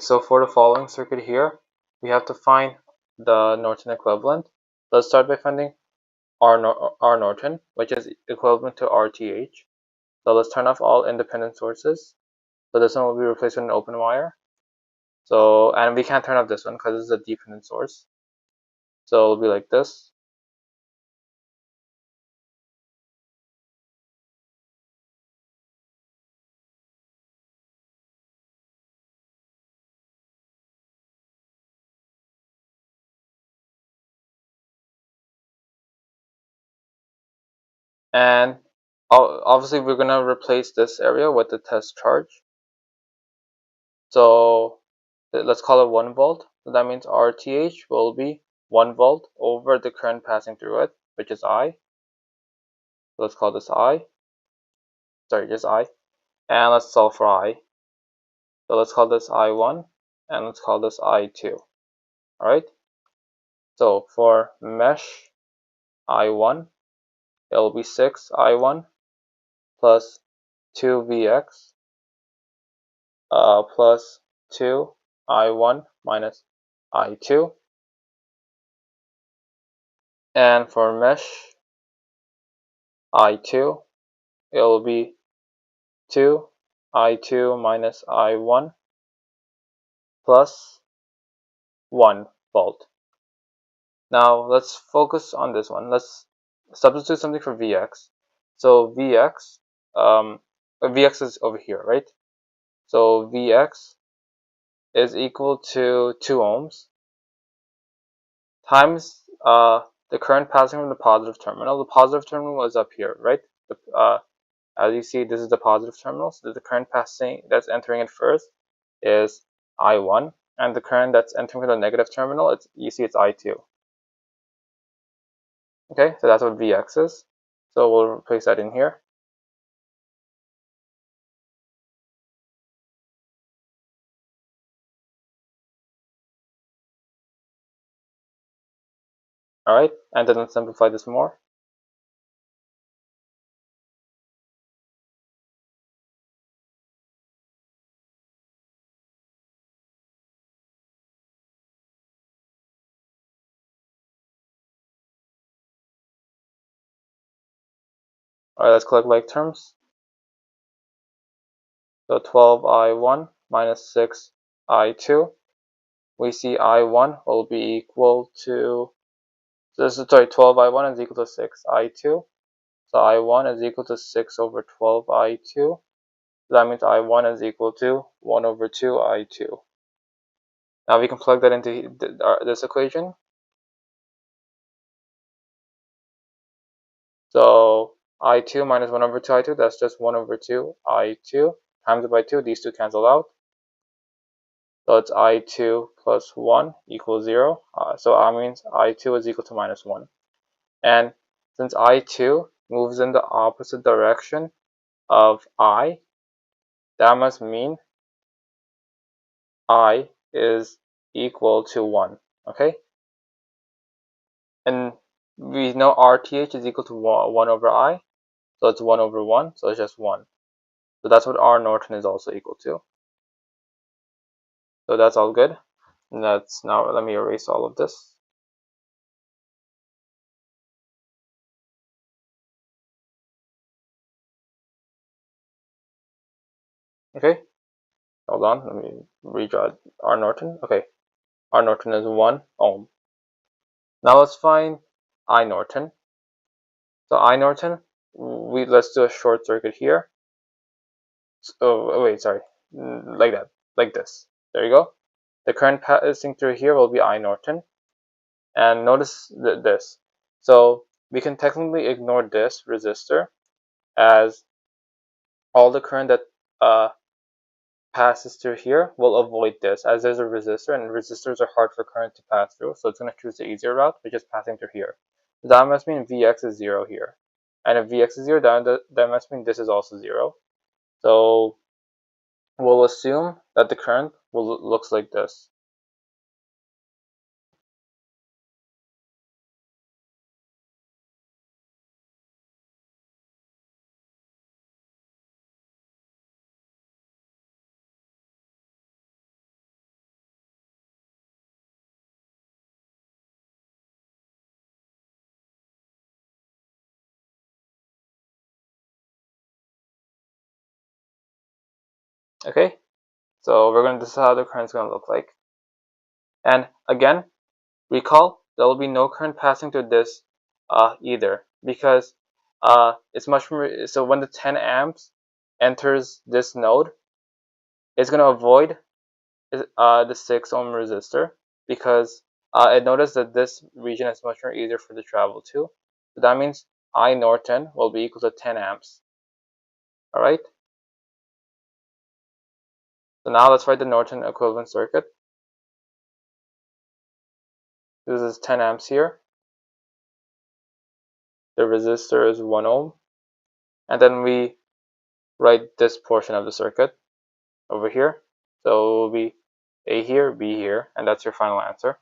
So for the following circuit here, we have to find the Norton equivalent. Let's start by finding R Norton, which is equivalent to RTH. So let's turn off all independent sources. So this one will be replaced with an open wire. So, and we can't turn off this one because this is a dependent source. So it'll be like this. And obviously we're gonna replace this area with the test charge. So let's call it 1 volt. So that means RTH will be 1 volt over the current passing through it, which is I. So let's call this I. Sorry, just I. And let's solve for I. So let's call this I1 and let's call this I2. Alright? So for mesh I1, it will be 6 I1 plus 2 VX plus 2 I1 minus I2. And for mesh I2, it will be 2 I2 minus I1 plus 1 volt. Now let's focus on this one. Let's substitute something for Vx. So Vx, Vx is over here, right? So Vx is equal to 2 ohms times the current passing from the positive terminal. The positive terminal is up here, right? As you see, this is the positive terminal. So the current passing that's entering it first is I1, and the current that's entering from the negative terminal, you see it's I2. Okay, so that's what Vx is. So we'll replace that in here. Alright, and then let's simplify this more. Alright, let's collect like terms. So 12I1 minus 6I2. We see I1 will be equal to, so this is, sorry, 12I1 is equal to 6I2. So I1 is equal to 6 over 12I2. So that means I1 is equal to 1 over 2I2. Now we can plug that into this equation. So I2 minus 1 over 2I2, that's just 1 over 2I2. Times it by 2, these two cancel out. So it's I2 plus 1 equals 0. So that means I2 is equal to minus 1. And since I2 moves in the opposite direction of I, that must mean I is equal to 1. Okay? And we know RTH is equal to 1 over I. So it's 1 over 1. So it's just 1. So that's what R Norton is also equal to. So that's all good. Now let me erase all of this. Okay, hold on, let me redraw R Norton. Okay, R Norton is 1 ohm. Now let's find I Norton. So I Norton, let's do a short circuit here. Oh wait, sorry, like that, like this. There you go. The current passing through here will be I Norton. And notice this. So we can technically ignore this resistor, as all the current that passes through here will avoid this, as there's a resistor, and resistors are hard for current to pass through, so it's going to choose the easier route, which is passing through here. So that must mean Vx is 0 here. And if Vx is 0, that must mean this is also 0. So we'll assume that the current looks like this. Okay, so we're going to decide how the current is going to look like. And again, recall there will be no current passing through this either, because it's much more. So when the 10 amps enters this node, it's going to avoid the 6 ohm resistor, because it noticed that this region is much more easier for the travel to. So that means I Norton will be equal to 10 amps. All right. So now let's write the Norton equivalent circuit. This is 10 amps here. The resistor is 1 ohm. And then we write this portion of the circuit over here. So it will be A here, B here, and that's your final answer.